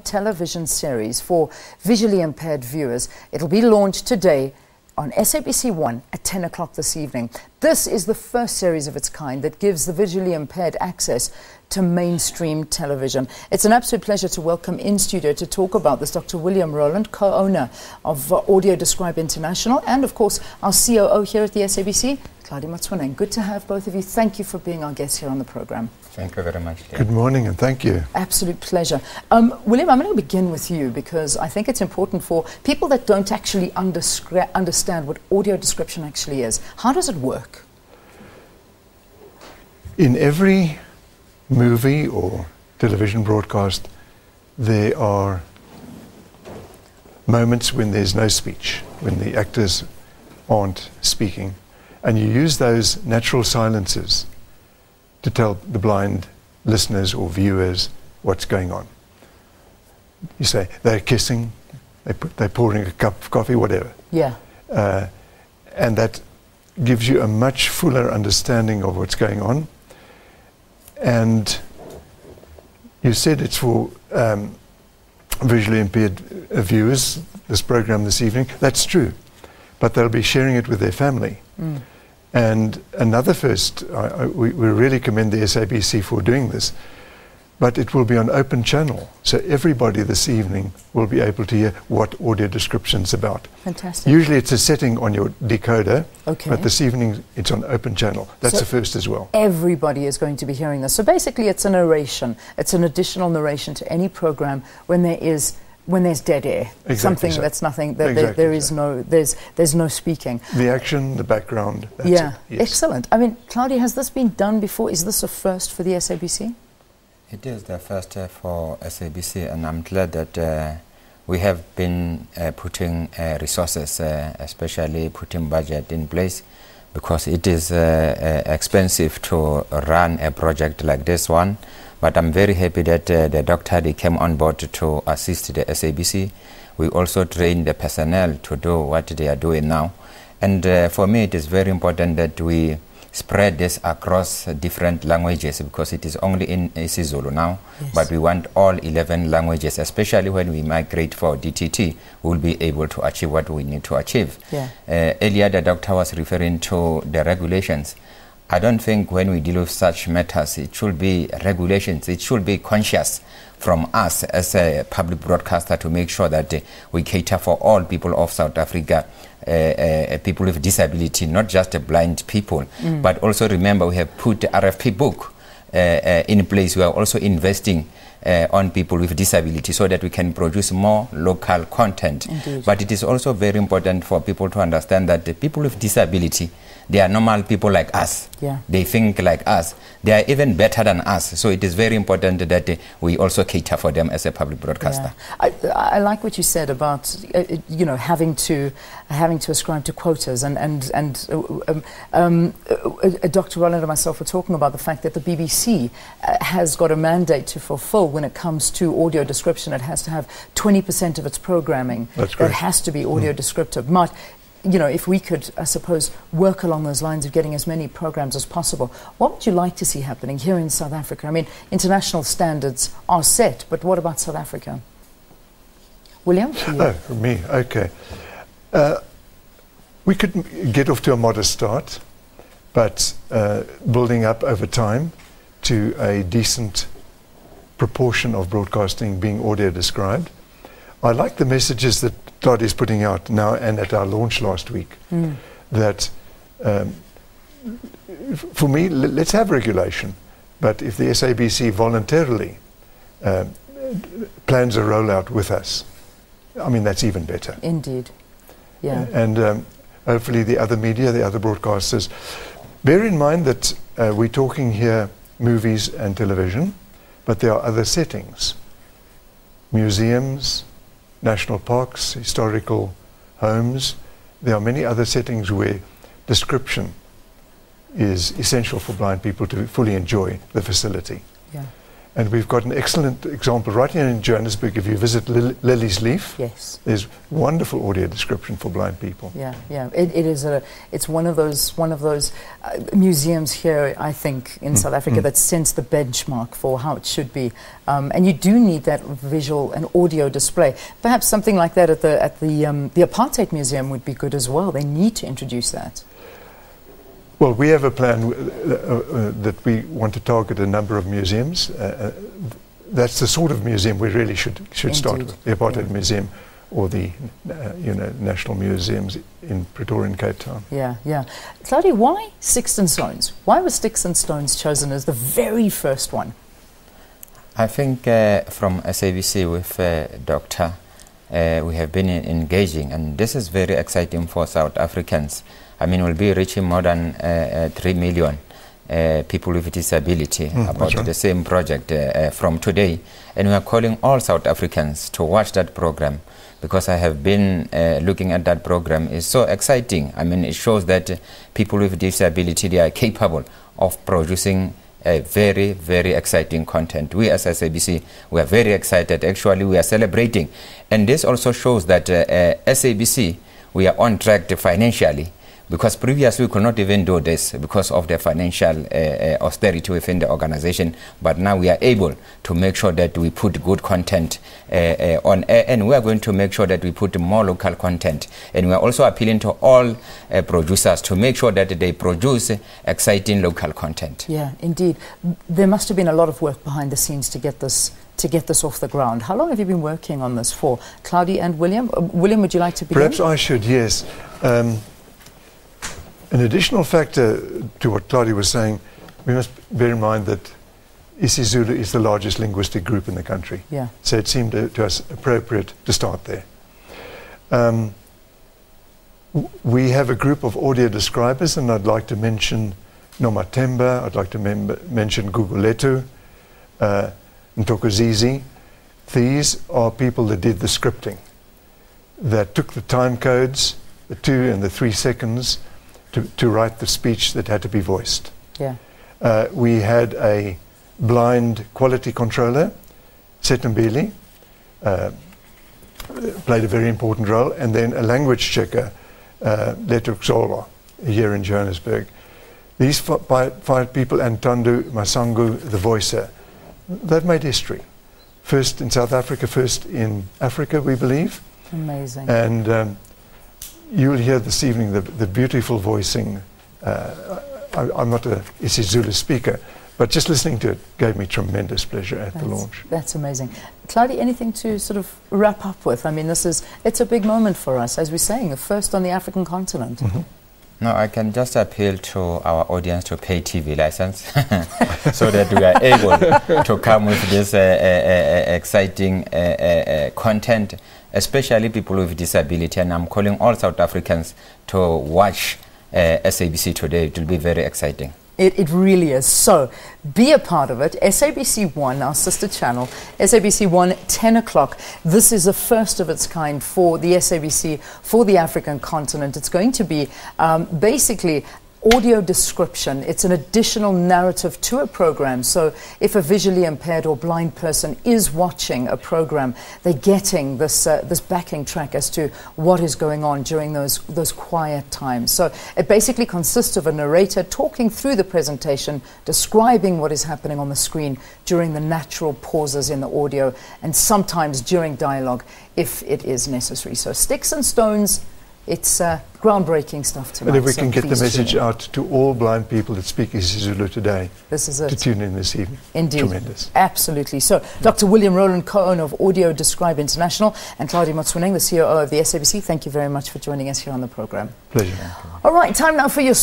television series for visually impaired viewers. It'll be launched today on SABC 1 at 10 o'clock this evening. This is the first series of its kind that gives the visually impaired access to mainstream television. It's an absolute pleasure to welcome in studio to talk about this Dr. William Rowland, co-owner of Audio Describe International, and of course our COO here at the SABC, Claudia Matswaneng. Good to have both of you. Thank you for being our guests here on the program. Thank you very much. Good morning and thank you. Absolute pleasure. William, I'm going to begin with you because I think it's important for people that don't actually understand what audio description actually is. How does it work? In every movie or television broadcast, there are moments when there's no speech, when the actors aren't speaking, and you use those natural silences to tell the blind listeners or viewers what's going on. You say, they're kissing, they're pouring a cup of coffee, whatever. Yeah. And that gives you a much fuller understanding of what's going on. And you said it's for visually impaired viewers, this program this evening. That's true. But they'll be sharing it with their family. Mm. And another first, we really commend the SABC for doing this, but it will be on open channel. So everybody this evening will be able to hear what audio description's about. Fantastic. Usually it's a setting on your decoder, okay, but this evening it's on open channel. That's so the first as well. Everybody is going to be hearing this. So basically it's a narration. It's an additional narration to any program when there's dead air, exactly, something so. that's nothing, that exactly, there is so. there's no speaking. The action, the background, that's yeah, it. Yes. Excellent. I mean, Claudia, has this been done before? Is this a first for the SABC? It is the first for SABC, and I'm glad that we have been putting resources, especially putting budget in place, because it is expensive to run a project like this one. But I'm very happy that the doctor they came on board to assist the SABC. We also train the personnel to do what they are doing now. And for me, it is very important that we spread this across different languages, because it is only in isiZulu now. Yes. But we want all 11 languages, especially when we migrate for DTT, we'll be able to achieve what we need to achieve. Yeah. Earlier, the doctor was referring to the regulations. I don't think when we deal with such matters, it should be regulations. It should be conscious from us as a public broadcaster to make sure that we cater for all people of South Africa, people with disability, not just blind people. Mm. But also remember, we have put the RFP book in place. We are also investing on people with disability so that we can produce more local content. Indeed. But it is also very important for people to understand that the people with disability, they are normal people like us. Yeah. They think like us. They are even better than us. So it is very important that we also cater for them as a public broadcaster. Yeah. I like what you said about you know, having to ascribe to quotas, and Dr. Rowland and myself were talking about the fact that the BBC has got a mandate to fulfill when it comes to audio description. It has to have 20% of its programming that has to be audio descriptive. But you know, if we could, I suppose, work along those lines of getting as many programs as possible, what would you like to see happening here in South Africa? I mean, international standards are set, but what about South Africa? William? Oh, me, okay. We could get off to a modest start, but building up over time to a decent proportion of broadcasting being audio described. I like the messages that Claudia is putting out now and at our launch last week, that for me, let's have regulation, but if the SABC voluntarily plans a rollout with us, I mean, that's even better. Indeed, yeah. And hopefully the other media, the other broadcasters, bear in mind that we're talking here movies and television, but there are other settings, museums, national parks, historical homes. There are many other settings where description is essential for blind people to fully enjoy the facility. Yeah. And we've got an excellent example right here in Johannesburg. If you visit Lily's Leaf, yes, there's wonderful audio description for blind people. Yeah, yeah. It's one of those museums here, I think, in South Africa that sets the benchmark for how it should be. And you do need that visual and audio display. Perhaps something like that at the Apartheid Museum would be good as well. They need to introduce that. Well, we have a plan that we want to target a number of museums. That's the sort of museum we really should start with, the Apartheid Museum or the national museums in Pretoria and Cape Town. Yeah, yeah. Claudia, why Sticks and Stones? Why was Sticks and Stones chosen as the very first one? I think from SABC with Doctor, we have been engaging, and this is very exciting for South Africans. I mean, we'll be reaching more than 3 million people with disability about the same project from today. And we are calling all South Africans to watch that program, because I have been looking at that program. It's so exciting. I mean, it shows that people with disability, they are capable of producing a very, very exciting content. We as SABC, we are very excited. Actually, we are celebrating. And this also shows that SABC, we are on track financially, because previously we could not even do this because of the financial austerity within the organization. But now we are able to make sure that we put good content on air, and we are going to make sure that we put more local content. And we are also appealing to all producers to make sure that they produce exciting local content. Yeah, indeed. There must have been a lot of work behind the scenes to get this off the ground. How long have you been working on this for? Claudia and William? William, would you like to begin? Perhaps I should, yes. An additional factor to what Claudia was saying, we must bear in mind that isiZulu is the largest linguistic group in the country. Yeah. So it seemed to us appropriate to start there. We have a group of audio describers, and I'd like to mention Nomatemba, I'd like to mention Guguletu, Ntokozizi. These are people that did the scripting, that took the time codes, the 2 and the 3 seconds, to write the speech that had to be voiced. Yeah. We had a blind quality controller, Setembili, played a very important role, and then a language checker, Letrukzolo, here in Johannesburg. These 5 people, and Tandu Masangu, the voicer, they've made history. First in South Africa, first in Africa, we believe. Amazing. And you'll hear this evening the beautiful voicing. I'm not a isiZulu speaker, but just listening to it gave me tremendous pleasure at the launch. That's amazing. Claudia, anything to sort of wrap up with? I mean, it's a big moment for us, as we're saying, the first on the African continent. No, I can just appeal to our audience to pay TV license so that we are able to come with this exciting content, especially people with disability. And I'm calling all South Africans to watch SABC today. It will be very exciting. It really is. So be a part of it. SABC 1, our sister channel, SABC 1, 10 o'clock. This is the first of its kind for the SABC, for the African continent. It's going to be basically audio description. It's an additional narrative to a program. So if a visually impaired or blind person is watching a program, they're getting this this backing track as to what is going on during those quiet times. So it basically consists of a narrator talking through the presentation, describing what is happening on the screen during the natural pauses in the audio, and sometimes during dialogue if it is necessary. So Sticks and Stones, it's groundbreaking stuff tonight. And if we can get the message out to all blind people that speak isiZulu today, this is it. To tune in this evening. Indeed. Tremendous. Absolutely. So Dr. William Rowland, co-owner of Audio Describe International, and Claudia Motswaneng, the COO of the SABC, thank you very much for joining us here on the program. Pleasure. All right, time now for your